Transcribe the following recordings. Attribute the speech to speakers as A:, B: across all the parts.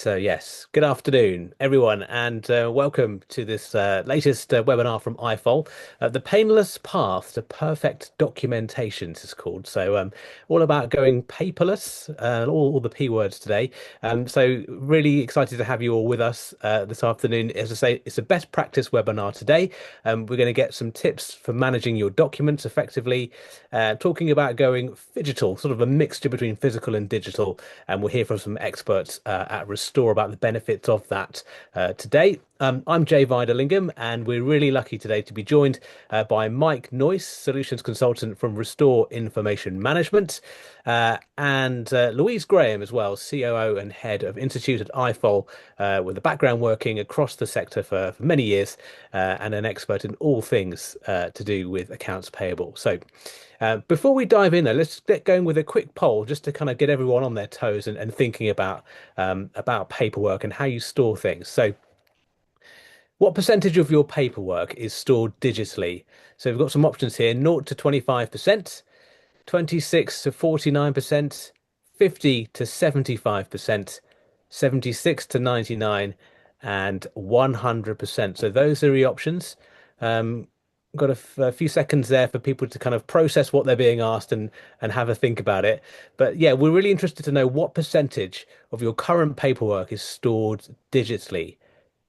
A: Yes, good afternoon, everyone, and welcome to this latest webinar from iFol. The Painless Path to Perfect Documentation is called. All about going paperless, all the P words today. So, really excited to have you all with us this afternoon. As I say, it's a best practice webinar today. We're going to get some tips for managing your documents effectively, talking about going phygital, sort of a mixture between physical and digital. And we'll hear from some experts at Restore about the benefits of that today. I'm Jay Viderlingham, and we're really lucky today to be joined by Mike Noyce, Solutions Consultant from Restore Information Management, and Louise Graham as well, COO and Head of Institute at iFol, with a background working across the sector for many years, and an expert in all things to do with accounts payable. Before we dive in, though, let's get going with a quick poll just to kind of get everyone on their toes and thinking about paperwork and how you store things. So, what percentage of your paperwork is stored digitally? So, we've got some options here: 0 to 25%, 26 to 49%, 50 to 75%, 76 to 99, and 100%. So those are the options. Um, got a few seconds there for people to kind of process what they're being asked and have a think about it. But yeah, we're really interested to know what percentage of your current paperwork is stored digitally.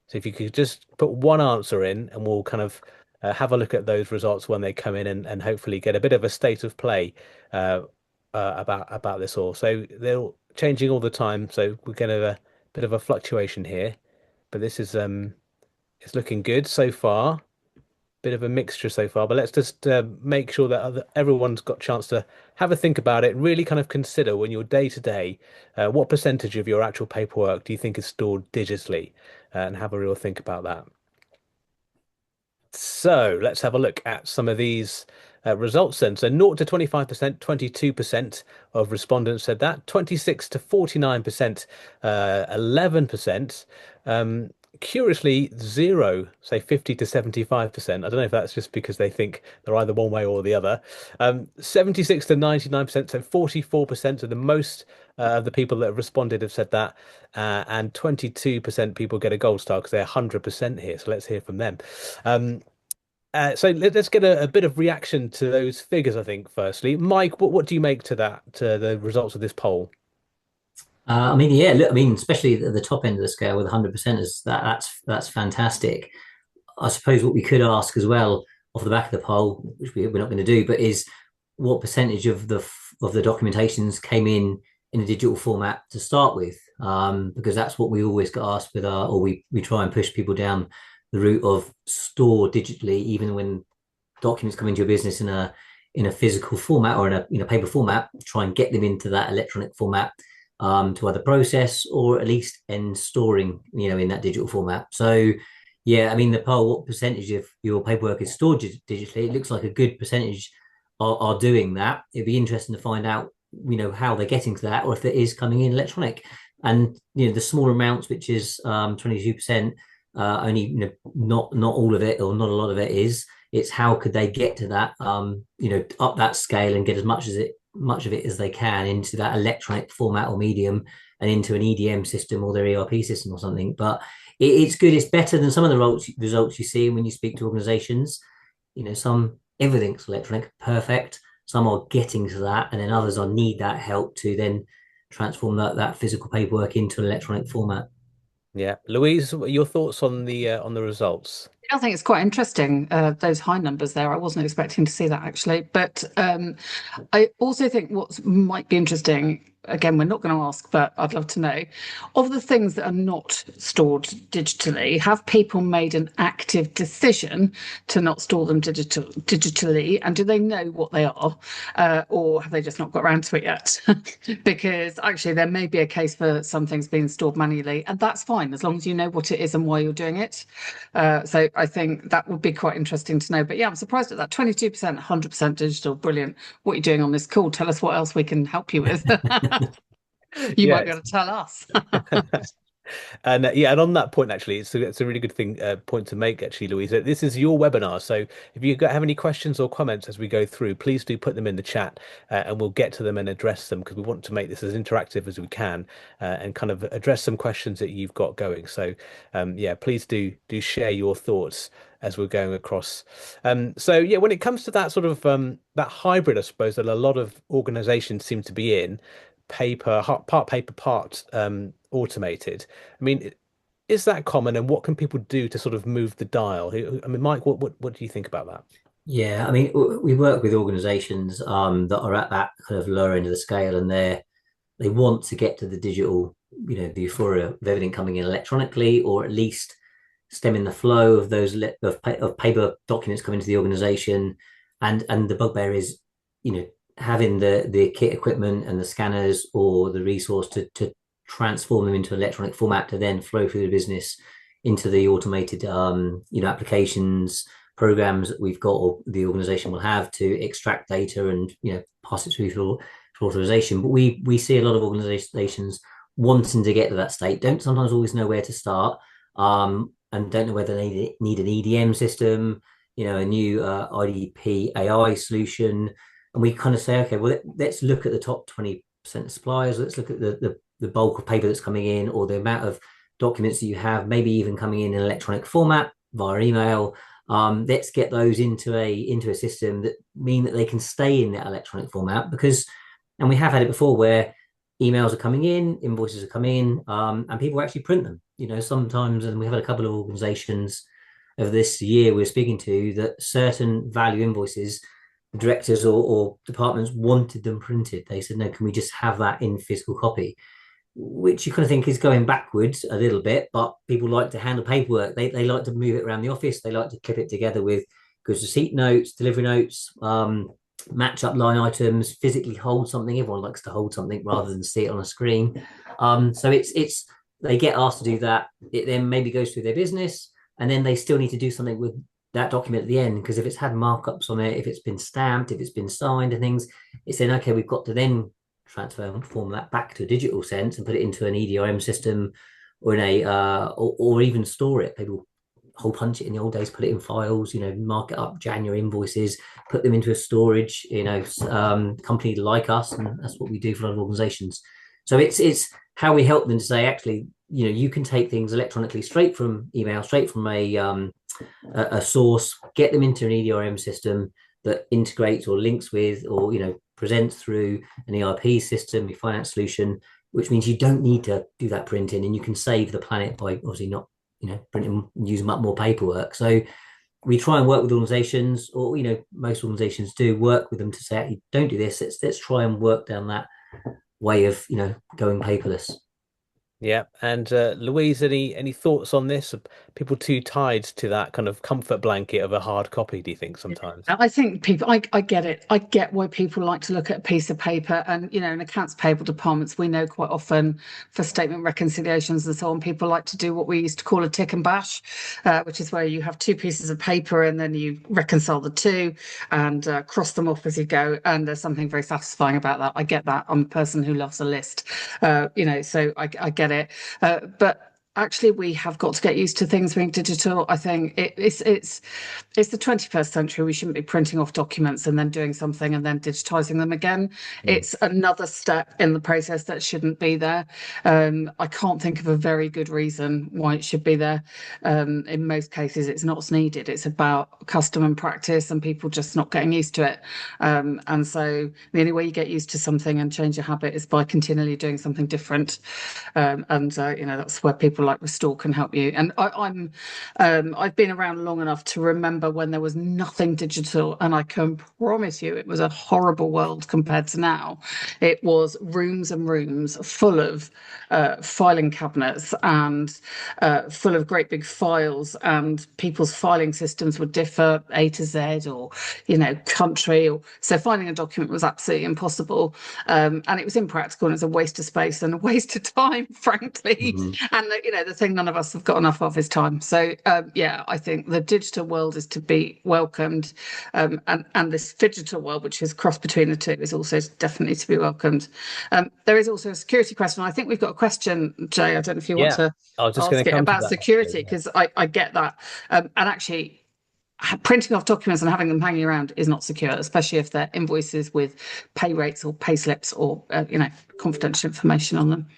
A: So if you could just put one answer in, and we'll kind of have a look at those results when they come in, and hopefully get a bit of a state of play uh, about this all. So they're changing all the time, so we're going to have a bit of a fluctuation here. But this is it's looking good so far. Bit of a mixture so far, but let's just make sure that everyone's got a chance to have a think about it. Really kind of consider when you're day to day, what percentage of your actual paperwork do you think is stored digitally, and have a real think about that. So let's have a look at some of these results then. So 0 to 25%, 22% of respondents said that, 26 to 49%, 11%. Curiously, zero, say 50 to 75%. I don't know if that's just because they think they're either one way or the other. 76 to 99%, so 44% of the most of the people that have responded have said that. And 22% people get a gold star because they're 100% here. So let's hear from them. Um, let's get a bit of reaction to those figures, I think, firstly. Mike, what do you make to that, to the results of this poll?
B: Yeah, look, especially at the top end of the scale with 100% is that's fantastic. I suppose what we could ask as well off the back of the poll, which we're not going to do, but is what percentage of the documentations came in a digital format to start with? Because that's what we always get asked with our, or we try and push people down the route of store digitally, even when documents come into your business in a physical format or in a paper format, try and get them into that electronic format to either process or at least end storing, in that digital format. So, yeah, the poll, what percentage of your paperwork is stored digitally? It looks like a good percentage are doing that. It'd be interesting to find out, how they're getting to that, or if it is coming in electronic. And the smaller amounts, which is 22%, only not all of it or not a lot of it is. It's how could they get to that, up that scale and get as much of it as they can into that electronic format or medium and into an EDM system or their ERP system or something. But it's good. It's better than some of the results you see when you speak to organizations. Some everything's electronic, perfect. Some are getting to that, and then others are need that help to then transform that physical paperwork into an electronic format.
A: Yeah, Louise, what are your thoughts on the results?
C: I think it's quite interesting, those high numbers there. I wasn't expecting to see that actually. But I also think what might be interesting, again, we're not going to ask, but I'd love to know, of the things that are not stored digitally, have people made an active decision to not store them digitally? And do they know what they are? Or have they just not got around to it yet? Because actually, there may be a case for some things being stored manually, and that's fine as long as you know what it is and why you're doing it. So I think that would be quite interesting to know. But yeah, I'm surprised at that. 22%, 100% digital. Brilliant. What are you doing on this call? Tell us what else we can help you with. You might
A: Yeah,
C: be able to tell us.
A: And yeah, and on that point, actually, it's a really good thing point to make, actually, Louisa. This is your webinar, so if have any questions or comments as we go through, please do put them in the chat, and we'll get to them and address them because we want to make this as interactive as we can, and kind of address some questions that you've got going. So, yeah, please do share your thoughts as we're going across. So yeah, when it comes to that sort of that hybrid, I suppose that a lot of organizations seem to be in part paper, part automated. I mean, is that common, and what can people do to sort of move the dial? I mean, Mike, what do you think about that?
B: Yeah, I mean, we work with organizations that are at that kind of lower end of the scale, and they want to get to the digital, the euphoria of everything coming in electronically, or at least stemming the flow of those of paper documents coming to the organization. And the bugbear is, having the kit equipment and the scanners or the resource to transform them into electronic format to then flow through the business into the automated, applications programs that we've got or the organization will have to extract data and pass it through for authorization. But we see a lot of organizations wanting to get to that state, don't sometimes always know where to start, and don't know whether they need an EDM system, a new IDP AI solution. And we kind of say, okay, well, let's look at the top 20% of suppliers. Let's look at the bulk of paper that's coming in, or the amount of documents that you have, maybe even coming in electronic format via email. Let's get those into a system that mean that they can stay in that electronic format, because, and we have had it before where emails are coming in, invoices are coming in, and people actually print them. Sometimes, and we have had a couple of organizations of this year we're speaking to that certain value invoices, directors or departments wanted them printed. They said, no, can we just have that in physical copy? Which you kind of think is going backwards a little bit, but people like to handle paperwork. They like to move it around the office. They like to clip it together with goods receipt notes, delivery notes, match up line items, physically hold something. Everyone likes to hold something rather than see it on a screen. So it's they get asked to do that. It then maybe goes through their business, and then they still need to do something with that document at the end, because if it's had markups on it, if it's been stamped, if it's been signed and things, it's then okay, we've got to then transform that back to a digital sense and put it into an EDRM system, or in a or even store it. People hole punch it in the old days, put it in files, mark it up, January invoices, put them into a storage, company like us, and that's what we do for a lot of organizations. So it's how we help them to say, actually, you can take things electronically straight from email, straight from a source, get them into an EDRM system that integrates or links with, or presents through an ERP system, your finance solution, which means you don't need to do that printing, and you can save the planet by obviously not printing and using up more paperwork. So we try and work with organizations, or most organizations do work with them to say, actually, don't do this. Let's try and work down that way of going paperless.
A: Yeah, and Louise, any thoughts on this? Are people too tied to that kind of comfort blanket of a hard copy, do you think sometimes?
C: I think people, I get it. I get why people like to look at a piece of paper. And, in accounts payable departments, we know quite often for statement reconciliations and so on, people like to do what we used to call a tick and bash, which is where you have two pieces of paper and then you reconcile the two and cross them off as you go. And there's something very satisfying about that. I get that. I'm a person who loves a list, so I get it. But actually, we have got to get used to things being digital. I think it's the 21st century. We shouldn't be printing off documents and then doing something and then digitizing them again. It's another step in the process that shouldn't be there. I can't think of a very good reason why it should be there. In most cases, it's not needed. It's about custom and practice and people just not getting used to it. And so the only way you get used to something and change your habit is by continually doing something different. That's where people like Restore can help you. And I've been around long enough to remember when there was nothing digital, and I can promise you it was a horrible world compared to now. It was rooms and rooms full of filing cabinets and full of great big files, and people's filing systems would differ A to Z, or country, or so finding a document was absolutely impossible, and it was impractical, and it was a waste of space and a waste of time, frankly.
B: Mm-hmm.
C: And the thing none of us have got enough of is time. So yeah, I think the digital world is to be welcomed, and this phygital world, which is cross between the two, is also definitely to be welcomed. There is also a security question. I think we've got a question, Jay. I don't know if you want
A: Yeah,
C: to
A: I was just going
C: ask
A: to
C: it
A: come to
C: about
A: that actually.
C: security, because I get that, and actually. Printing off documents and having them hanging around is not secure, especially if they're invoices with pay rates or pay slips or confidential information on them.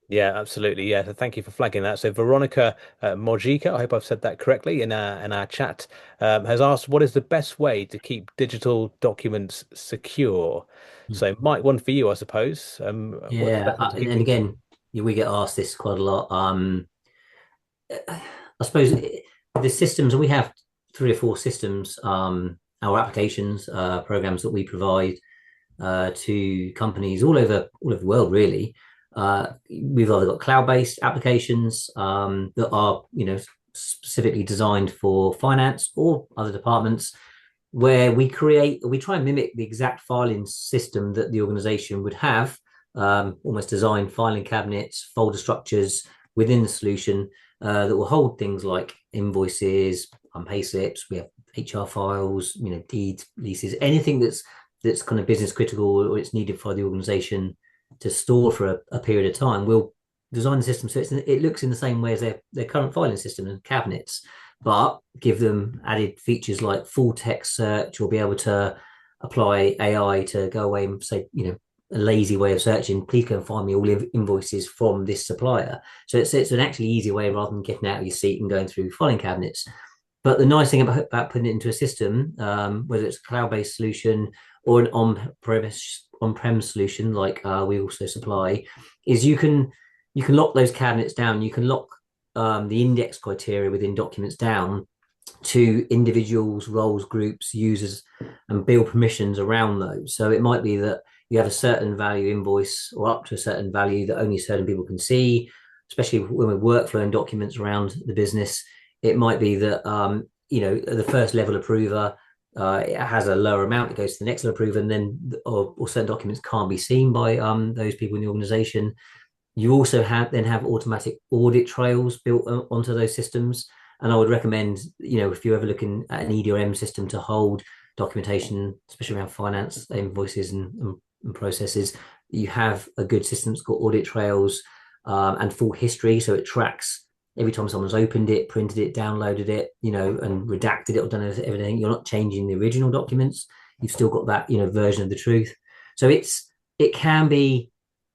A: Yeah, absolutely. Yeah, so thank you for flagging that. So Veronica Mojica, I hope I've said that correctly in our chat, has asked what is the best way to keep digital documents secure. So, Mike, one for you, I suppose. What's the
B: Yeah,
A: best way to keep
B: and
A: things?
B: again, we get asked this quite a lot. I suppose the systems we have three or four systems, our applications, programs that we provide to companies all over the world, really. We've either got cloud-based applications that are, specifically designed for finance or other departments, where we try and mimic the exact filing system that the organization would have, almost design filing cabinets, folder structures within the solution that will hold things like invoices, pay slips. We have HR files, deeds, leases, anything that's kind of business critical or it's needed for the organization to store for a period of time. We'll design the system so it looks in the same way as their current filing system and cabinets, but give them added features like full text search, or be able to apply AI to go away and say, a lazy way of searching, please go and find me all invoices from this supplier. So it's an actually easier way rather than getting out of your seat and going through filing cabinets. But the nice thing about putting it into a system, whether it's a cloud-based solution or an on-prem solution like we also supply, is you can lock those cabinets down. You can lock the index criteria within documents down to individuals, roles, groups, users, and build permissions around those. So it might be that you have a certain value invoice or up to a certain value that only certain people can see, especially when we're workflowing documents around the business. It might be that the first level approver it has a lower amount. It goes to the next level approver, and then or certain documents can't be seen by those people in the organization. You also have automatic audit trails built onto those systems. And I would recommend, if you're ever looking at an EDRM system to hold documentation, especially around finance, invoices and processes, you have a good system that's got audit trails and full history. So it tracks every time someone's opened it, printed it, downloaded it, and redacted it or done everything. You're not changing the original documents. You've still got that, version of the truth. So it can be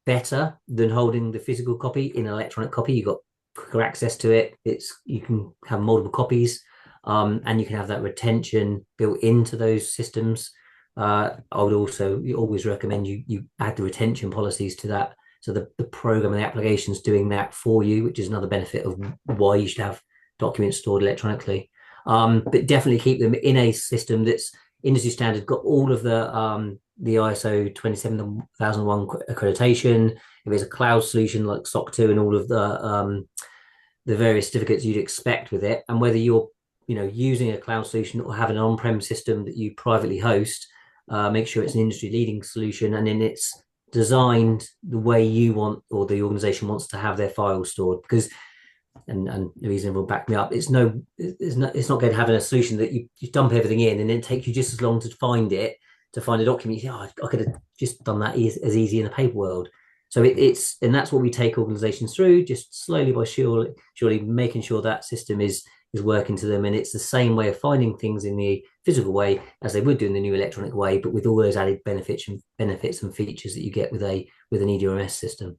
B: better than holding the physical copy in an electronic copy. You've got quicker access to it. You can have multiple copies, and you can have that retention built into those systems. I would also always recommend you add the retention policies to that. So the program and the application's doing that for you, which is another benefit of why you should have documents stored electronically. But definitely keep them in a system that's industry standard, got all of the ISO 27001 accreditation. If it's a cloud solution like SOC 2 and all of the various certificates you'd expect with it, and whether you're using a cloud solution or have an on-prem system that you privately host, make sure it's an industry leading solution, and then it's designed the way you want or the organization wants to have their files stored. Because and Louisa will back me up. It's not going to have a solution that you dump everything in and then it takes you just as long to find to find a document. You think, oh, I could have just done that as easy in the paper world. So and that's what we take organizations through, just slowly by surely making sure that system is working to them, and it's the same way of finding things in the physical way as they would do in the new electronic way, but with all those added benefits and features that you get with an EDRMS system.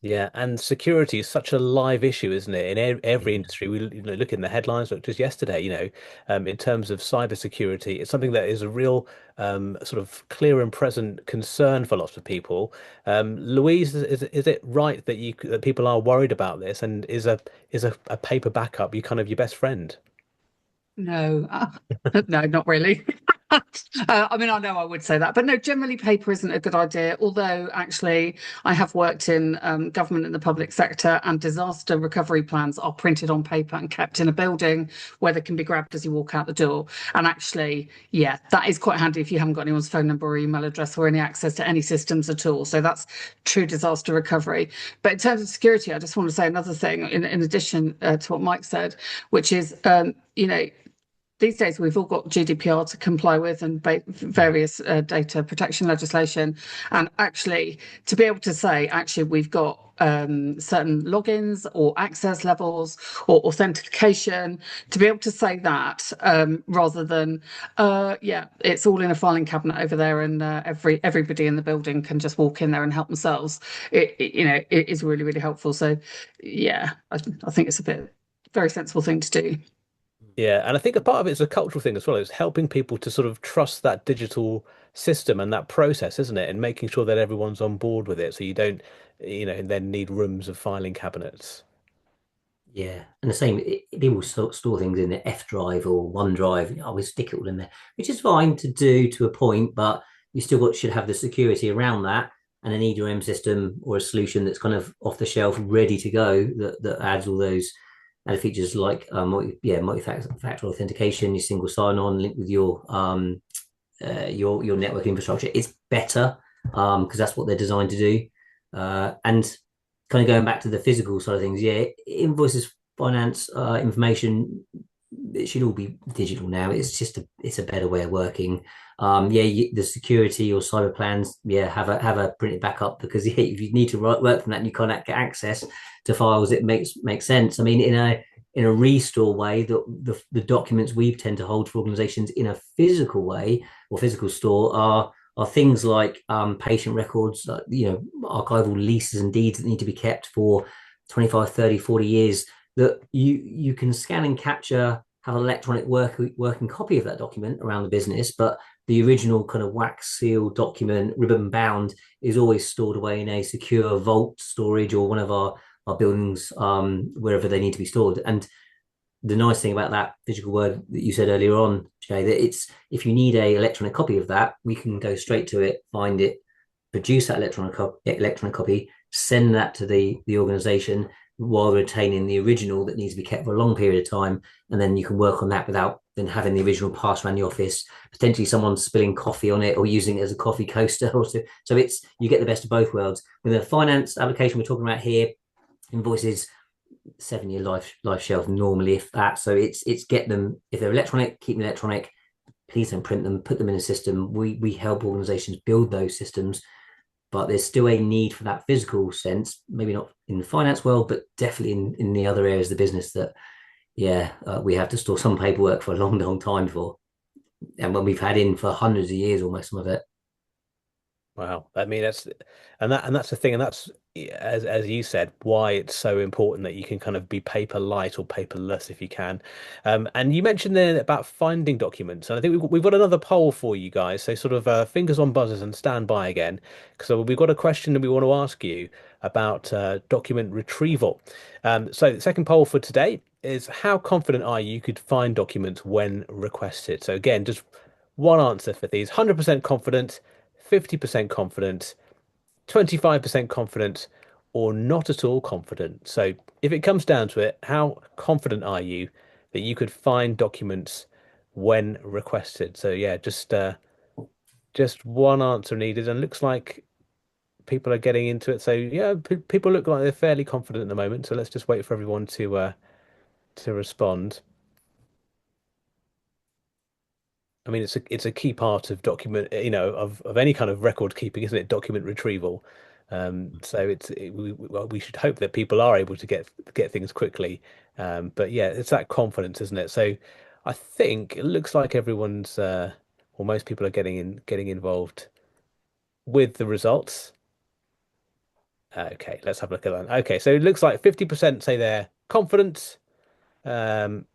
A: Yeah, and security is such a live issue, isn't it? In every
B: Yeah.
A: industry, we look in the headlines, look just yesterday, in terms of cybersecurity, it's something that is a real sort of clear and present concern for lots of people. Louise, is it right that that people are worried about this, and is a paper backup you kind of your best friend?
C: No, no, not really. I mean, I know I would say that, but no, generally paper isn't a good idea. Although, actually, I have worked in government in the public sector, and disaster recovery plans are printed on paper and kept in a building where they can be grabbed as you walk out the door. And actually, yeah, that is quite handy if you haven't got anyone's phone number or email address or any access to any systems at all. So that's true disaster recovery. But in terms of security, I just want to say another thing in addition to what Mike said, which is, these days we've all got GDPR to comply with and various data protection legislation. And actually, to be able to say, actually, we've got certain logins or access levels or authentication, to be able to say that rather than, yeah, it's all in a filing cabinet over there, and everybody in the building can just walk in there and help themselves. It is really, really helpful. So, yeah, I think it's very sensible thing to do.
A: Yeah, and I think a part of it is a cultural thing as well. It's helping people to sort of trust that digital system and that process, isn't it? And making sure that everyone's on board with it, so you don't, then need rooms of filing cabinets.
B: Yeah, and the same, people store things in the F drive or OneDrive. I always stick it all in there, which is fine to do to a point, but you still should have the security around that and an EDRM system or a solution that's kind of off the shelf, ready to go, that adds all those added features like multi-factor authentication, your single sign-on, link with your network infrastructure. It's better because that's what they're designed to do. And kind of going back to the physical side of things, yeah, invoices, finance, information, it should all be digital now. It's a better way of working. The security or cyber plans, yeah, have a printed backup, because yeah, if you need to work from that and you can't get access to files, it makes sense. I mean, in a restore way, the documents we tend to hold for organizations in a physical way or physical store are things like patient records, archival leases and deeds that need to be kept for 25, 30, 40 years, that you can scan and capture, have an electronic working copy of that document around the business, but the original kind of wax sealed document, ribbon bound, is always stored away in a secure vault storage or one of our buildings, wherever they need to be stored. And the nice thing about that physical word that you said earlier on, Jay, that it's, if you need a electronic copy of that, we can go straight to it, find it, produce that electronic copy, send that to the organization, while retaining the original that needs to be kept for a long period of time. And then you can work on that without then having the original passed around the office, potentially someone spilling coffee on it or using it as a coffee coaster. So it's, you get the best of both worlds. With the finance application we're talking about here, invoices, 7 year life shelf normally, if that. So it's get them, if they're electronic, keep them electronic. Please don't print them, put them in a system. We help organizations build those systems, but there's still a need for that physical sense, maybe not in the finance world, but definitely in the other areas of the business, that we have to store some paperwork for a long time for, and when we've had in for hundreds of years almost, some of it.
A: Wow. I mean, that's the thing, and that's, as you said, why it's so important that you can kind of be paper light or paperless if you can. And you mentioned there about finding documents, and I think we've got another poll for you guys. So sort of fingers on buzzers and stand by again, because we've got a question that we want to ask you about document retrieval. So the second poll for today is, how confident are you could find documents when requested? So again, just one answer for these: 100% confident, 50% confident, 25% confident, or not at all confident. So if it comes down to it, how confident are you that you could find documents when requested? So yeah, just one answer needed, and looks like people are getting into it. So yeah, people look like they're fairly confident at the moment. So let's just wait for everyone to respond. I mean, it's a key part of document, of any kind of record keeping, isn't it? Document retrieval. So we should hope that people are able to get things quickly. But yeah, it's that confidence, isn't it? So I think it looks like everyone's, or most people are getting involved with the results. Okay, let's have a look at that. Okay, so it looks like 50% say they're confident. Um,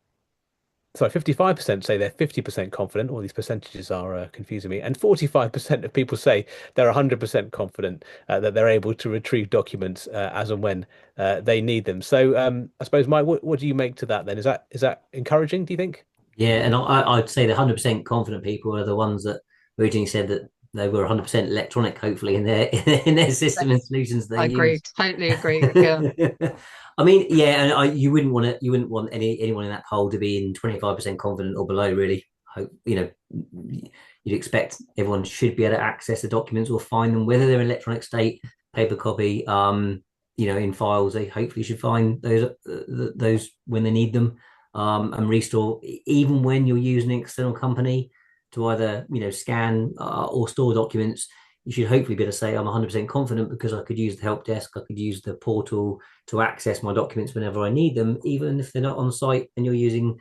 A: Sorry, 55% say they're 50% confident. All these percentages are confusing me. And 45% of people say they're 100% confident that they're able to retrieve documents as and when they need them. So I suppose, Mike, what do you make to that then? Is that encouraging, do you think?
B: Yeah, and I'd say the 100% confident people are the ones that originally said that they were 100% electronic, hopefully, in their in their system and
C: Yes,
B: solutions they
C: I agree.
B: use.
C: Totally agree. Yeah.
B: I mean, yeah, and you wouldn't want anyone in that poll to be in 25% confident or below, really. Hope, you'd expect everyone should be able to access the documents or find them, whether they're in electronic state, paper copy, in files. They hopefully should find those when they need them, and restore, even when you're using an external company to either scan or store documents. You should hopefully be able to say I'm 100% confident because I could use the help desk, I could use the portal to access my documents whenever I need them, even if they're not on site and you're using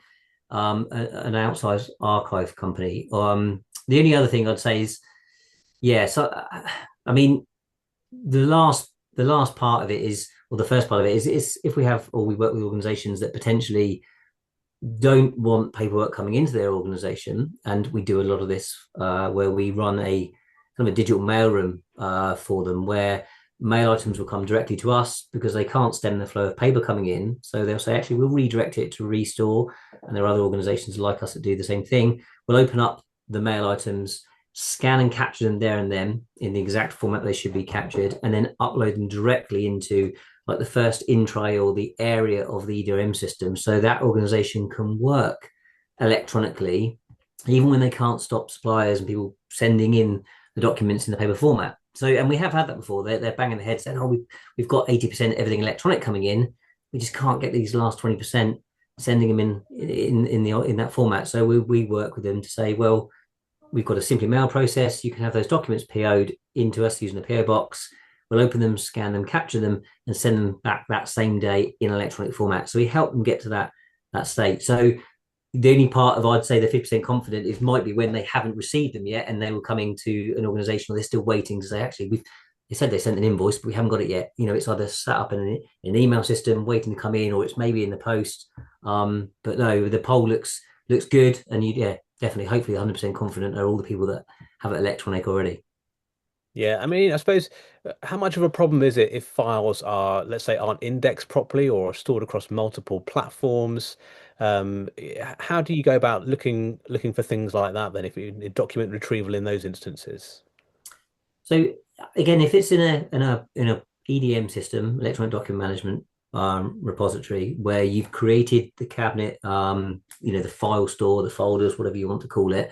B: an outside archive company. The only other thing I'd say is, yeah, so I mean, the last part of it is, or the first part of it is if we have, or we work with organizations that potentially don't want paperwork coming into their organization, and we do a lot of this where we run a kind of a digital mailroom for them, where mail items will come directly to us because they can't stem the flow of paper coming in. So they'll say, actually, we'll redirect it to restore, and there are other organizations like us that do the same thing. We'll open up the mail items, scan and capture them there and then in the exact format they should be captured, and then upload them directly into like the first in tray or the area of the EDRM system, so that organization can work electronically, even when they can't stop suppliers and people sending in the documents in the paper format. So, and we have had that before. They're banging their head saying, "Oh, we've got 80% everything electronic coming in. We just can't get these last 20% sending them in that format." So we work with them to say, well, we've got a Simply Mail process. You can have those documents PO'd into us using the PO box. We'll open them, scan them, capture them, and send them back that same day in electronic format. So we help them get to that state. So the only part of, I'd say, the 50% confident is might be when they haven't received them yet and they were coming to an organization or they're still waiting to say, actually, they said they sent an invoice, but we haven't got it yet. It's either set up in an email system waiting to come in, or it's maybe in the post. But no, the poll looks good, and yeah, definitely, hopefully, 100% confident are all the people that have it electronic already.
A: Yeah, I mean, I suppose how much of a problem is it if files are, let's say, aren't indexed properly or are stored across multiple platforms? How do you go about looking for things like that then if you document retrieval in those instances?
B: So again, if it's in a EDM system, electronic document management repository, where you've created the cabinet, the file store, the folders, whatever you want to call it.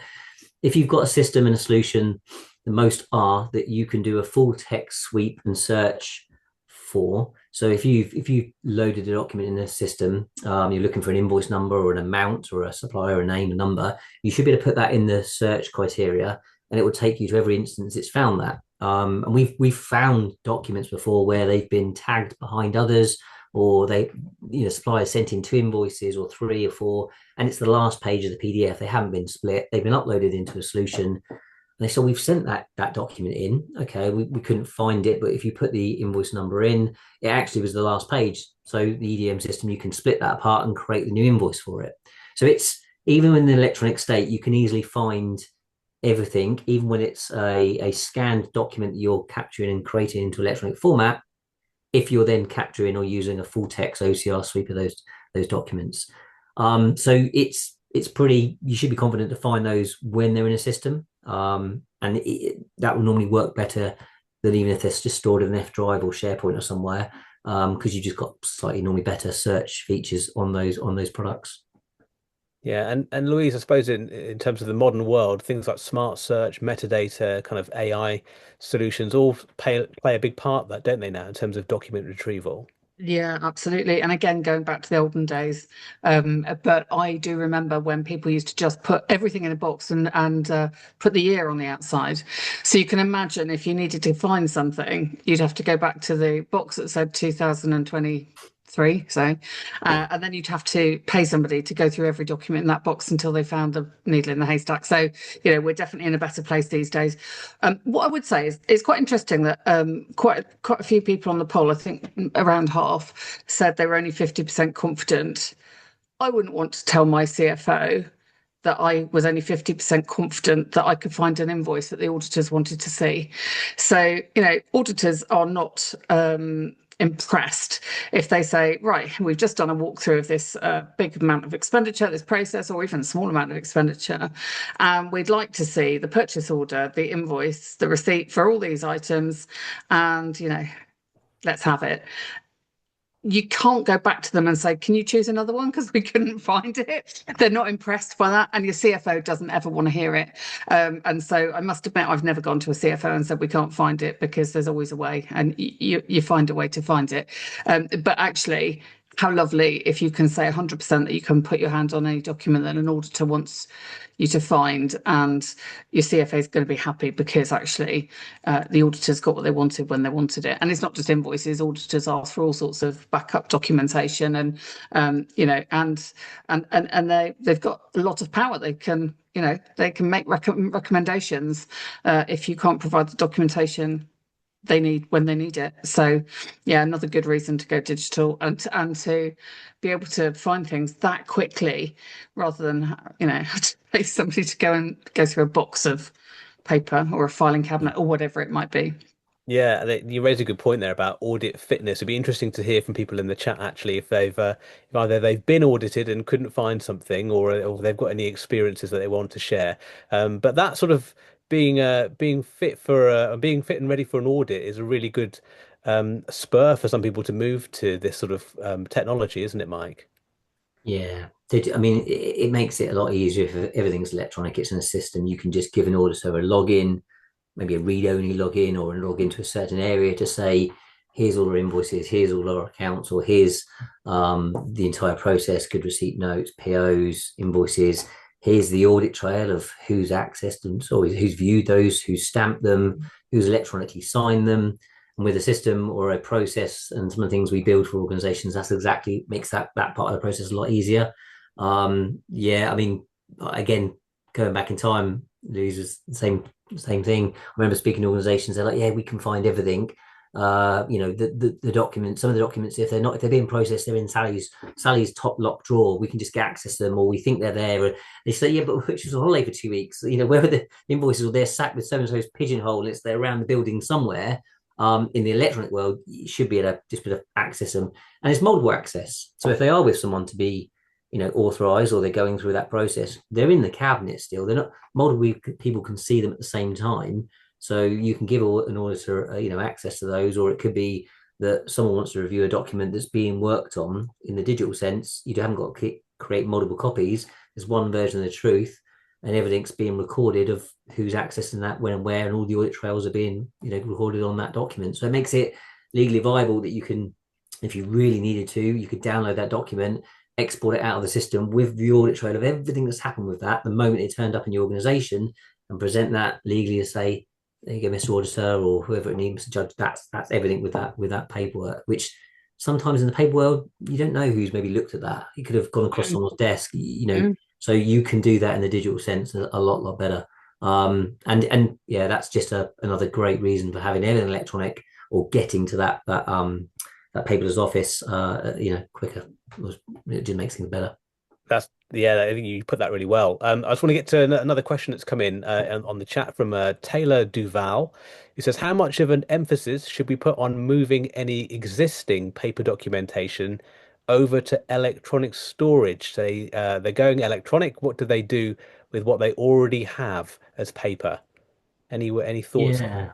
B: If you've got a system and a solution, the most are that you can do a full text sweep and search for. So if you loaded a document in a system, you're looking for an invoice number or an amount or a supplier, a name, a number, you should be able to put that in the search criteria, and it will take you to every instance it's found that. And we've found documents before where they've been tagged behind others, or suppliers sent in two invoices or three or four, and it's the last page of the PDF. They haven't been split. They've been uploaded into a solution. And they said, we've sent that document in. Okay, we couldn't find it, but if you put the invoice number in, it actually was the last page. So the EDM system, you can split that apart and create the new invoice for it. So it's, even in the electronic state, you can easily find everything, even when it's a scanned document that you're capturing and creating into electronic format, if you're then capturing or using a full text OCR sweep of those documents. So it's pretty, you should be confident to find those when they're in a system. And that will normally work better than even if they're just stored in an F drive or SharePoint or somewhere, because you just got slightly normally better search features on those products.
A: Yeah, and Louise, I suppose in terms of the modern world, things like smart search, metadata, kind of AI solutions all play a big part that, don't they now, in terms of document retrieval?
C: Yeah, absolutely. And again, going back to the olden days, but I do remember when people used to just put everything in a box and put the year on the outside. So you can imagine if you needed to find something, you'd have to go back to the box that said 2023, so, and then you'd have to pay somebody to go through every document in that box until they found the needle in the haystack. So, we're definitely in a better place these days. What I would say is it's quite interesting that quite a few people on the poll, I think around half, said they were only 50% confident. I wouldn't want to tell my CFO that I was only 50% confident that I could find an invoice that the auditors wanted to see. So, auditors are not impressed if they say, right, we've just done a walkthrough of this big amount of expenditure, this process, or even a small amount of expenditure. And we'd like to see the purchase order, the invoice, the receipt for all these items. And, let's have it. You can't go back to them and say, can you choose another one? Because we couldn't find it. They're not impressed by that. And your CFO doesn't ever want to hear it. And so I must admit, I've never gone to a CFO and said, we can't find it, because there's always a way, and you find a way to find it. But actually, how lovely if you can say 100% that you can put your hand on any document that an auditor wants you to find, and your CFA is going to be happy, because actually the auditors got what they wanted when they wanted it. And it's not just invoices. Auditors ask for all sorts of backup documentation, and they've got a lot of power. They can make recommendations if you can't provide the documentation they need when they need it. So yeah, another good reason to go digital, and to be able to find things that quickly, rather than have to pay somebody to go and go through a box of paper or a filing cabinet or whatever it might be.
A: Yeah, you raised a good point there about audit fitness. It'd be interesting to hear from people in the chat actually if if either they've been audited and couldn't find something, or they've got any experiences that they want to share. But that sort of being fit and ready for an audit is a really good spur for some people to move to this sort of technology, isn't it, Mike?
B: Yeah. I mean, it makes it a lot easier if everything's electronic. It's in a system. You can just give an auditor a login, maybe a read-only login, or a login to a certain area to say, here's all our invoices, here's all our accounts, or here's the entire process, good receipt notes, POs, invoices. Here's the audit trail of who's accessed them, so who's viewed those, who's stamped them, who's electronically signed them. And with a system or a process and some of the things we build for organizations, that's exactly makes that part of the process a lot easier. Yeah, I mean, again, going back in time, losers same thing. I remember speaking to organizations, they're like, yeah, we can find everything. The documents, some of the documents, if they're being processed, they're in Sally's top lock drawer. We can just get access to them, or we think they're there. And they say, yeah, but which was on holiday for 2 weeks. Whether the invoices or they're sat with so and so's pigeonhole, they're around the building somewhere. In the electronic world, you should be able to just be able to access them, and it's multiple access. So if they are with someone to be, authorized, or they're going through that process, they're in the cabinet still. They're not multiple people can see them at the same time. So you can give an auditor, access to those, or it could be that someone wants to review a document that's being worked on in the digital sense. You haven't got to create multiple copies. There's one version of the truth, and everything's being recorded of who's accessing that, when and where, and all the audit trails are being, recorded on that document. So it makes it legally viable that you can, if you really needed to, you could download that document, export it out of the system with the audit trail of everything that's happened with that the moment it turned up in your organization, and present that legally to say, there you go, Mr. Auditor, or whoever it needs to judge. That's everything with that paperwork, which sometimes in the paper world, you don't know who's maybe looked at that. It could have gone across someone's desk, so you can do that in the digital sense a lot better. And yeah, that's just another great reason for having everything electronic, or getting to that paperless office, quicker. It just makes things better.
A: Yeah, I think you put that really well. I just want to get to another question that's come in on the chat from Taylor Duval. He says, how much of an emphasis should we put on moving any existing paper documentation over to electronic storage? They're going electronic. What do they do with what they already have as paper? Any thoughts on
B: Yeah,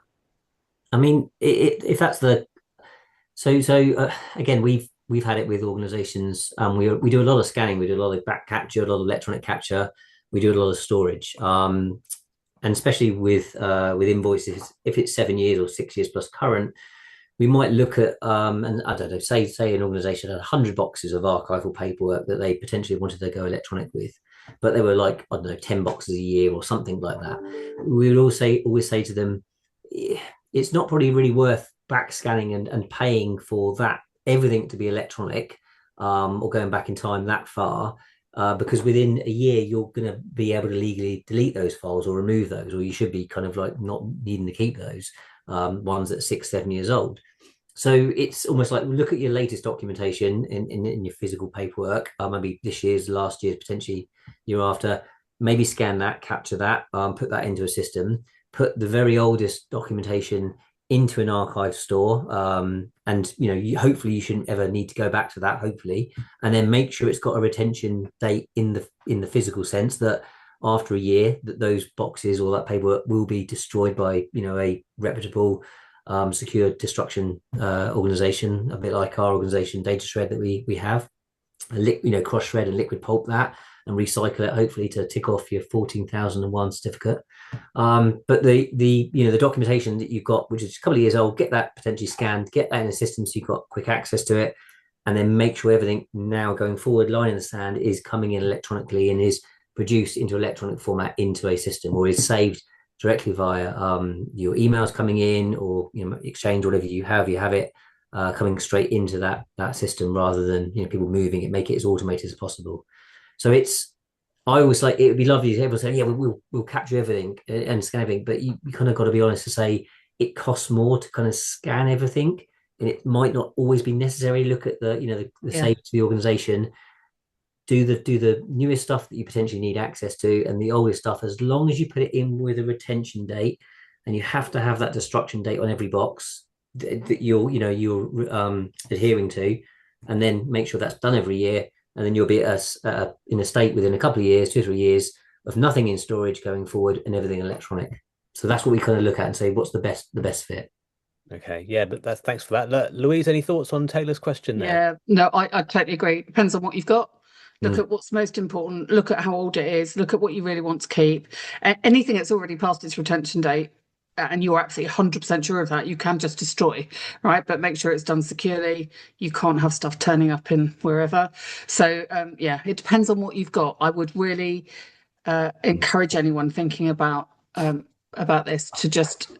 B: I mean, if that's the again, we've had it with organizations. We do a lot of scanning, we do a lot of back capture, a lot of electronic capture, we do a lot of storage. And especially with invoices, if it's 7 years or 6 years plus current, we might look at and I don't know, say an organization had 100 boxes of archival paperwork that they potentially wanted to go electronic with, but they were like, I don't know, 10 boxes a year or something like that. We would always say to them, it's not probably really worth back scanning and paying for that everything to be electronic, or going back in time that far, because within a year you're going to be able to legally delete those files or remove those, or you should be kind of like not needing to keep those ones that are 6, 7 years old. So it's almost like, look at your latest documentation in your physical paperwork, maybe this year's, last year's, potentially year after. Maybe scan that, capture that, put that into a system, put the very oldest documentation into an archive store, and hopefully you shouldn't ever need to go back to that, hopefully, and then make sure it's got a retention date in the physical sense that after a year that those boxes or that paperwork will be destroyed by a reputable secure destruction organization, a bit like our organization Data Shred that we have. Cross shred and liquid pulp that and recycle it, hopefully to tick off your 14,001 certificate. But the documentation that you've got, which is a couple of years old, get that potentially scanned, get that in the system so you've got quick access to it, and then make sure everything now going forward, line in the sand, is coming in electronically and is produced into electronic format into a system, or is saved directly via your emails coming in, or Exchange, whatever you have it coming straight into that system, rather than people moving it, make it as automated as possible. So I always like, it would be lovely if everyone say, yeah, we'll capture everything and scan everything, but you kind of got to be honest to say it costs more to kind of scan everything, and it might not always be necessary. Look at the
C: Yeah.
B: save to the organization, do the newest stuff that you potentially need access to, and the oldest stuff, as long as you put it in with a retention date, and you have to have that destruction date on every box that you're adhering to, and then make sure that's done every year, and then you'll be in a state within a couple of years, 2 or 3 years, of nothing in storage going forward and everything electronic. So that's what we kind of look at and say, what's the best fit.
A: Okay, yeah, but that's thanks for that. Louise, any thoughts on Taylor's question there?
C: Yeah, no, I totally agree. Depends on what you've got. Look
B: Mm.
C: at what's most important. Look at how old it is. Look at what you really want to keep. Anything that's already past its retention date, and you're absolutely 100% sure of that, you can just destroy, right? But make sure it's done securely. You can't have stuff turning up in wherever. So, yeah, it depends on what you've got. I would really encourage anyone thinking about this to just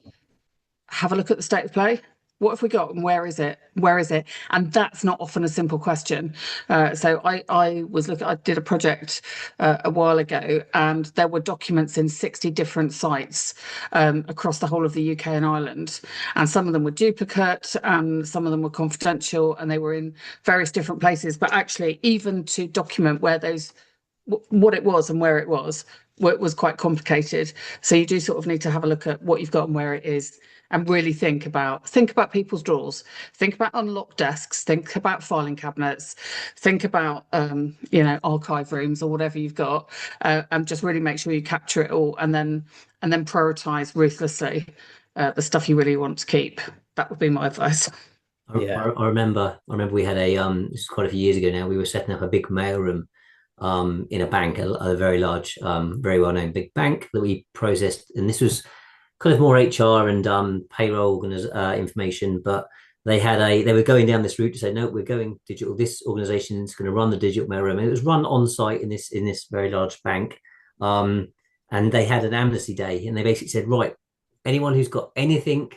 C: have a look at the state of play. What have we got and where is it? Where is it? And that's not often a simple question. So I did a project a while ago, and there were documents in 60 different sites across the whole of the UK and Ireland. And some of them were duplicate and some of them were confidential, and they were in various different places. But actually, even to document where those what it was and where it was quite complicated. So you do sort of need to have a look at what you've got and where it is, and really think about people's drawers, think about unlocked desks, think about filing cabinets, think about archive rooms or whatever you've got, and just really make sure you capture it all, and then prioritize ruthlessly the stuff you really want to keep. That would be my advice.
B: I,
A: Yeah.
B: I remember we had this is quite a few years ago now. We were setting up a big mailroom in a bank, a very large, very well known big bank that we processed, and this was kind of more HR and payroll information, but they were going down this route to say, no, we're going digital. This organization is going to run the digital mailroom, and it was run on site in this very large bank, and they had an amnesty day, and they basically said, right, anyone who's got anything,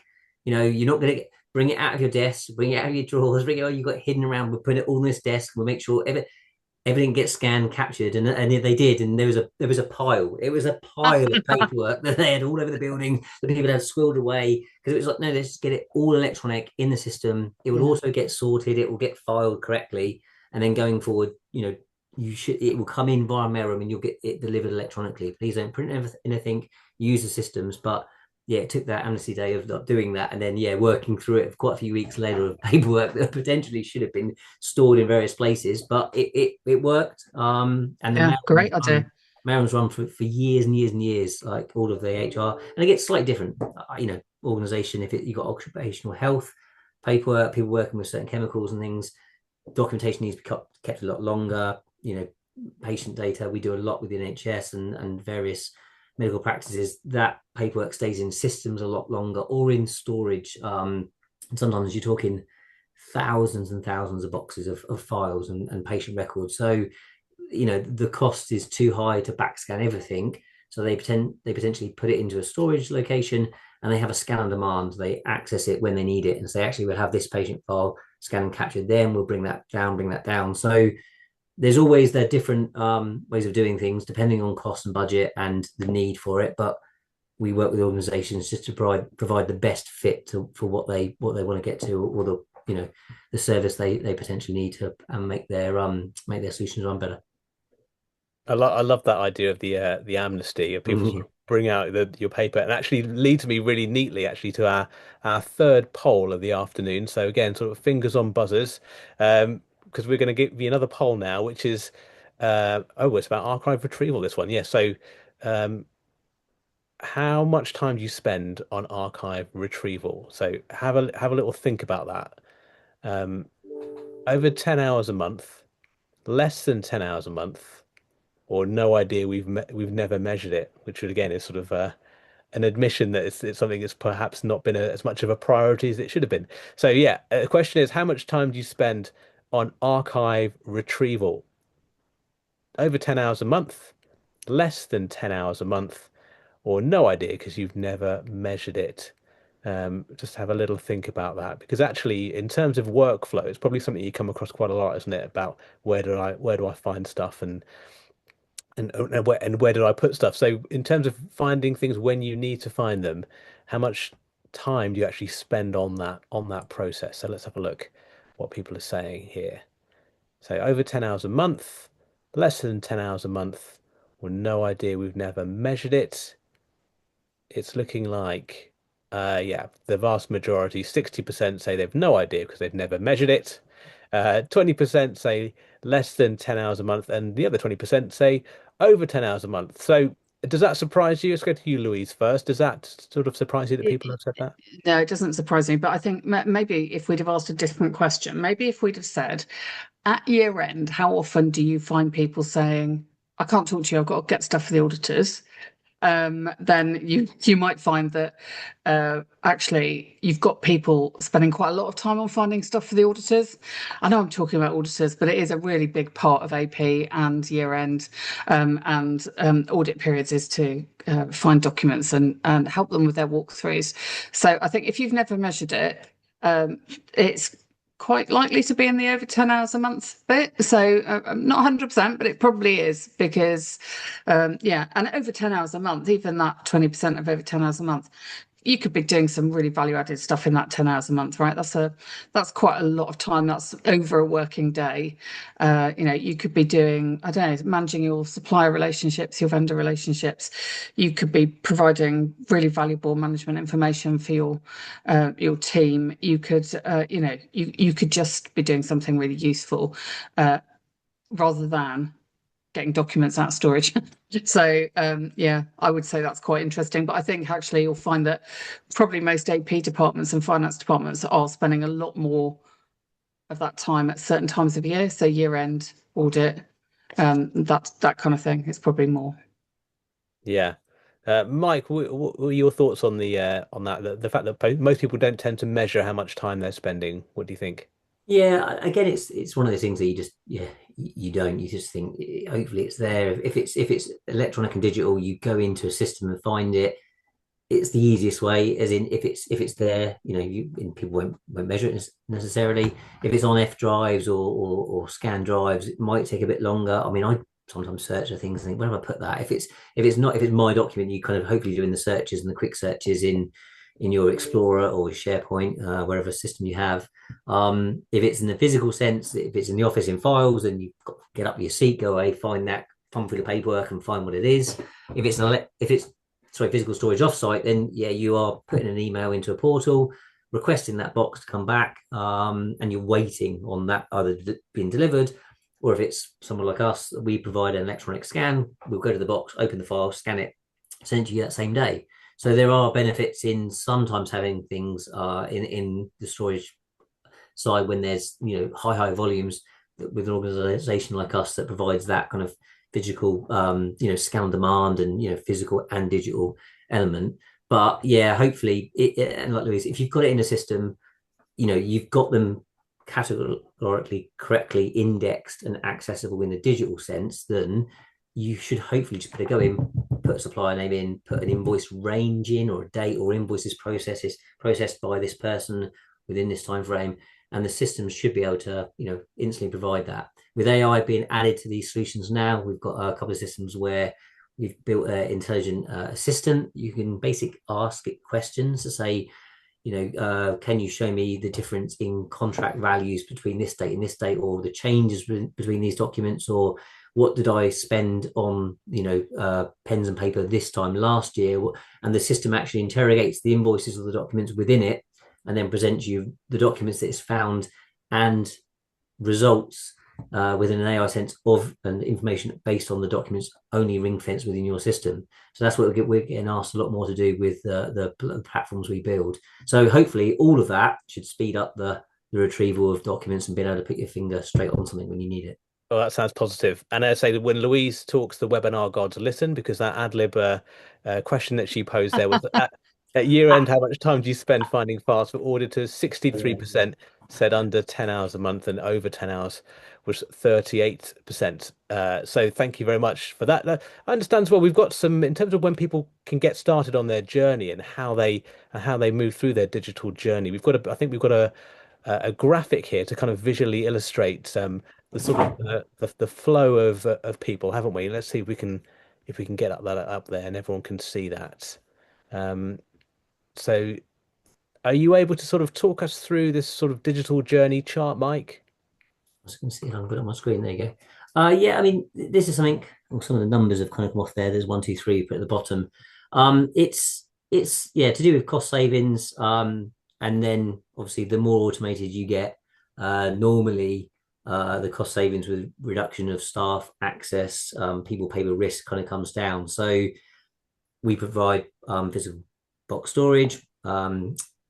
B: you're not going to bring it out of your desk, bring it out of your drawers, bring it all you've got hidden around. We'll put it all on this desk. We'll make sure everything gets scanned, captured, and they did. And there was a pile. It was a pile of paperwork that they had all over the building that people had squirreled away, because it was like, no, let's just get it all electronic in the system. It will
C: Yeah.
B: also get sorted. It will get filed correctly, and then going forward, it will come in via mailroom and you'll get it delivered electronically. Please don't print anything. Use the systems, but yeah, it took that amnesty day of not doing that, and then working through it quite a few weeks later of paperwork that potentially should have been stored in various places, but it worked. And the
C: Yeah, great idea.
B: Maryland's run for years and years and years, like all of the HR, and it gets slightly different. Organization, if you got occupational health paperwork, people working with certain chemicals and things, documentation needs to be kept a lot longer. Patient data, we do a lot with the NHS and various medical practices. That paperwork stays in systems a lot longer or in storage. And sometimes you're talking thousands and thousands of boxes of files and patient records. So, the cost is too high to backscan everything. So they potentially put it into a storage location, and they have a scan on demand. They access it when they need it and say, actually, we'll have this patient file scanned and captured. Then we'll bring that down. So there's always their different ways of doing things depending on cost and budget and the need for it. But we work with organizations just to provide the best fit for what they want to get to, or the service they potentially need to make their solutions run better.
A: I love that idea of the amnesty of people sort
B: Mhm.
A: of bring out your paper, and actually leads me really neatly actually to our third poll of the afternoon. So again, sort of fingers on buzzers, because we're going to give you another poll now, which is it's about archive retrieval. This one, yeah. So um, how much time do you spend on archive retrieval? So have a little think about that. Um, over 10 hours a month, less than 10 hours a month, or no idea, we've never measured it, which again is sort of an admission that it's something that's perhaps not been as much of a priority as it should have been. So yeah, the question is, how much time do you spend on archive retrieval? Over 10 hours a month, less than 10 hours a month, or no idea because you've never measured it. Just have a little think about that, because actually, in terms of workflow, it's probably something you come across quite a lot, isn't it? About where do I find stuff, and where did I put stuff? So in terms of finding things when you need to find them, how much time do you actually spend on that process? So let's have a look what people are saying here. So over 10 hours a month, less than 10 hours a month, or no idea, we've never measured it. It's looking like, yeah, the vast majority, 60% say they've no idea because they've never measured it. 20% say less than 10 hours a month, and the other 20% say over 10 hours a month. So does that surprise you? Let's go to you, Louise, first. Does that sort of surprise you that
C: It,
A: people have said that?
C: no, it doesn't surprise me, but I think maybe if we'd have asked a different question, maybe if we'd have said, at year end, how often do you find people saying, I can't talk to you, I've got to get stuff for the auditors? Then you might find that actually you've got people spending quite a lot of time on finding stuff for the auditors. I know I'm talking about auditors, but it is a really big part of AP and year end and audit periods is to find documents and help them with their walkthroughs. So I think if you've never measured it, it's quite likely to be in the over 10 hours a month bit. So not 100%, but it probably is because, yeah, and over 10 hours a month, even that 20% of over 10 hours a month, you could be doing some really value added stuff in that 10 hours a month, right? That's quite a lot of time. That's over a working day. You could be doing, I don't know, managing your supplier relationships, your vendor relationships. You could be providing really valuable management information for your team. You could, you could just be doing something really useful, rather than getting documents out of storage. So yeah, I would say that's quite interesting. But I think actually you'll find that probably most AP departments and finance departments are spending a lot more of that time at certain times of year. So year end audit, that kind of thing is probably more.
A: Yeah. Mike, what were your thoughts on that? The fact that most people don't tend to measure how much time they're spending. What do you think?
B: Yeah, again, it's one of those things that you just you don't you just think hopefully it's there. If it's electronic and digital, you go into a system and find it. It's the easiest way, as in if it's there, and people won't measure it necessarily. If it's on F drives or scan drives, it might take a bit longer. I mean, I sometimes search for things and think, where have I put that? If it's my document, you kind of hopefully doing the searches and the quick searches in your Explorer or SharePoint, wherever system you have. If it's in the physical sense, if it's in the office in files, then you've got to get up your seat, go away, find that, thumb through the paperwork and find what it is. If it's physical storage offsite, then yeah, you are putting an email into a portal, requesting that box to come back, and you're waiting on that either being delivered, or if it's someone like us, we provide an electronic scan. We'll go to the box, open the file, scan it, send it to you that same day. So there are benefits in sometimes having things in the storage side when there's high volumes, with an organization like us that provides that kind of physical scan on demand and physical and digital element. But yeah, hopefully and like Louise, if you've got it in a system, you've got them categorically correctly indexed and accessible in a digital sense, then you should hopefully just put a go in, put a supplier name in, put an invoice range in, or a date, or invoices processed by this person within this time frame, and the systems should be able to instantly provide that. With AI being added to these solutions now, we've got a couple of systems where we've built an intelligent assistant. You can basically ask it questions to say, can you show me the difference in contract values between this date and this date, or the changes between these documents, or what did I spend on, pens and paper this time last year? And the system actually interrogates the invoices or the documents within it, and then presents you the documents that it's found and results within an AI sense of and information based on the documents only ring fence within your system. So that's what we're getting asked a lot more to do with the platforms we build. So hopefully all of that should speed up the retrieval of documents and being able to put your finger straight on something when you need it.
A: Oh, that sounds positive. And I say that when Louise talks, the webinar gods listen, because that ad lib question that she posed there was at year end, how much time do you spend finding files for auditors? 63% said under 10 hours a month, and over 10 hours was 38%. So thank you very much for that. I understand as well. We've got some in terms of when people can get started on their journey and how they move through their digital journey. I think we've got a graphic here to kind of visually illustrate the sort of the flow of people, haven't we? Let's see if we can get up there and everyone can see that. Um, so are you able to sort of talk us through this sort of digital journey chart, Mike?
B: I was going to see it. I've got it on my screen. There you go. Yeah, I mean, this is something. Well, some of the numbers have kind of come off there. There's 1, 2, 3 put at the bottom. It's yeah to do with cost savings. And then obviously the more automated you get, normally the cost savings with reduction of staff access, people pay the risk kind of comes down. So we provide physical box storage,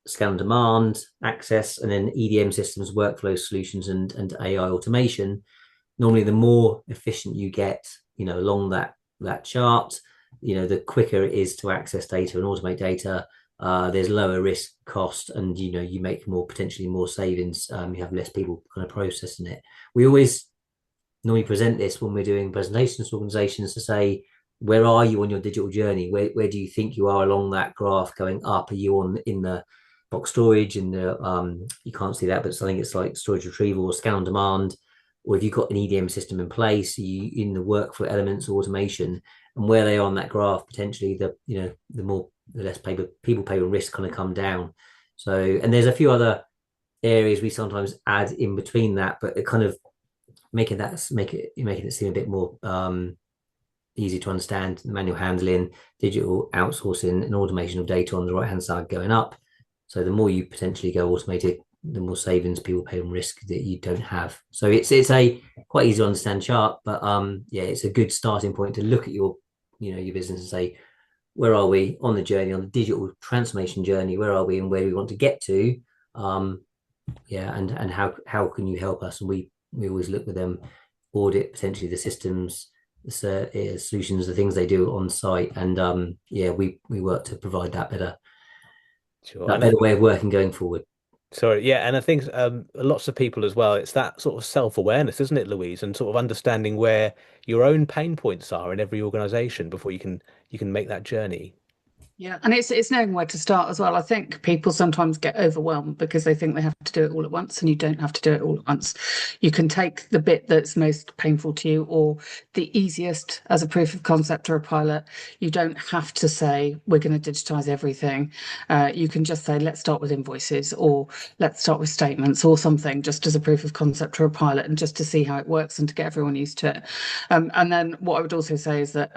B: scan on demand access, and then EDM systems, workflow solutions, and AI automation. Normally, the more efficient you get, along that chart, the quicker it is to access data and automate data. There's lower risk cost, and you make more potentially more savings. You have less people kind of processing it. We always normally present this when we're doing presentations to organizations to say, where are you on your digital journey? Where do you think you are along that graph going up? Are you in the box storage and the you can't see that, but I think it's like storage retrieval or scan on demand, or if you've got an EDM system in place, you in the workflow elements of automation, and where they are on that graph, potentially the less people pay risk kind of come down. So, and there's a few other areas we sometimes add in between that, but it kind of making it seem a bit more easy to understand. The manual handling, digital outsourcing, and automation of data on the right hand side going up. So the more you potentially go automated, the more savings people pay on risk that you don't have. So it's a quite easy to understand chart, but yeah, it's a good starting point to look at your business and say, where are we on the journey, on the digital transformation journey? Where are we and where we want to get to? Yeah, and how can you help us? And we always look with them, audit potentially the systems, the solutions, the things they do on site, and yeah, we work to provide
A: Sure.
B: that
A: And I
B: better
A: think,
B: way of working going forward.
A: sorry, yeah, and I think lots of people as well, it's that sort of self-awareness, isn't it, Louise? And sort of understanding where your own pain points are in every organization before you can make that journey.
C: Yeah, and it's knowing where to start as well. I think people sometimes get overwhelmed because they think they have to do it all at once, and you don't have to do it all at once. You can take the bit that's most painful to you or the easiest as a proof of concept or a pilot. You don't have to say we're going to digitize everything. You can just say let's start with invoices or let's start with statements or something, just as a proof of concept or a pilot, and just to see how it works and to get everyone used to it. And then what I would also say is that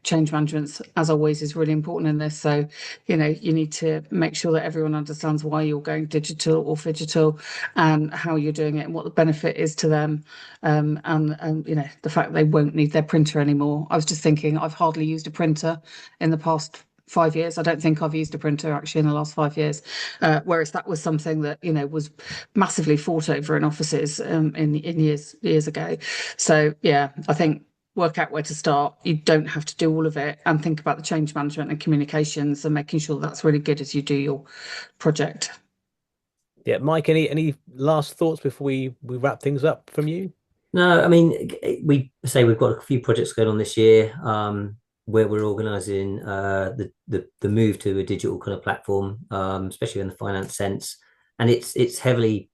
C: change management, as always, is really important in this. So, you need to make sure that everyone understands why you're going digital or phygital and how you're doing it and what the benefit is to them. And the fact they won't need their printer anymore. I was just thinking, I've hardly used a printer in the past 5 years. I don't think I've used a printer actually in the last 5 years. Whereas that was something that was massively fought over in offices in years ago. So yeah, I think work out where to start. You don't have to do all of it, and think about the change management and communications and making sure that's really good as you do your project.
A: Yeah, Mike, any last thoughts before we wrap things up from you?
B: No, I mean, we say we've got a few projects going on this year, where we're organising the move to a digital kind of platform, especially in the finance sense, and it's heavily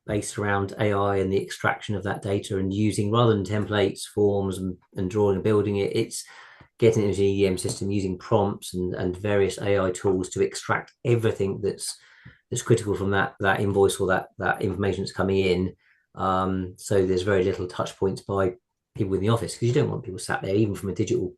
B: based around AI and the extraction of that data and using rather than templates, forms, and drawing and building it. It's getting it into an EDM system using prompts and various AI tools to extract everything that's critical from that invoice or that information that's coming in. So there's very little touch points by people in the office, because you don't want people sat there even from a digital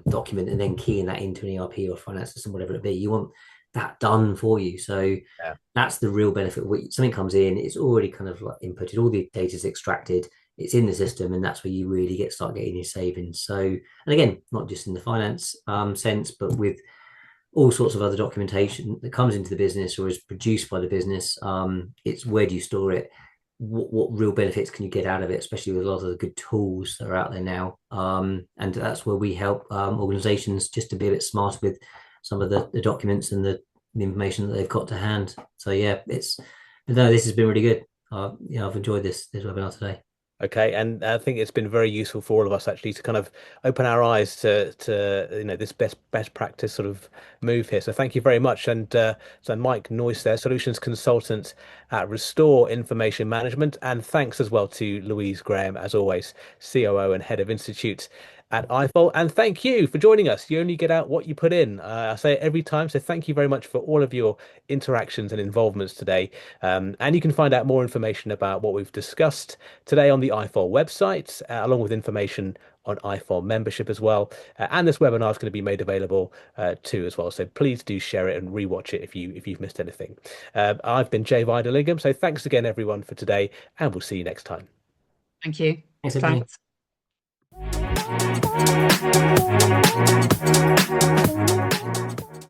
B: document and then keying that into an ERP or finance system, whatever it be. You want that done for you. So
A: Yeah.
B: that's the real benefit. Something comes in, it's already kind of like inputted, all the data is extracted, it's in the system, and that's where you really start getting your savings. So, and again, not just in the finance sense, but with all sorts of other documentation that comes into the business or is produced by the business. It's where do you store it? What real benefits can you get out of it, especially with a lot of the good tools that are out there now. And that's where we help organizations just to be a bit smarter with some of the documents and the information that they've got to hand. So yeah, no, this has been really good. I've enjoyed this webinar today.
A: Okay, and I think it's been very useful for all of us actually to kind of open our eyes to this best practice sort of move here. So thank you very much. And so Mike Noyce there, solutions consultant at Restore Information Management, and thanks as well to Louise Graham, as always, COO and head of Institute at iFol. And thank you for joining us. You only get out what you put in. I say it every time. So thank you very much for all of your interactions and involvements today. And you can find out more information about what we've discussed today on the iFol website, along with information on iFol membership as well. And this webinar is going to be made available too as well. So please do share it and rewatch it if you've missed anything. I've been Jay Vidallingham. So thanks again, everyone, for today, and we'll see you next time.
C: Thank you.
B: Thanks, everybody.
C: Thanks.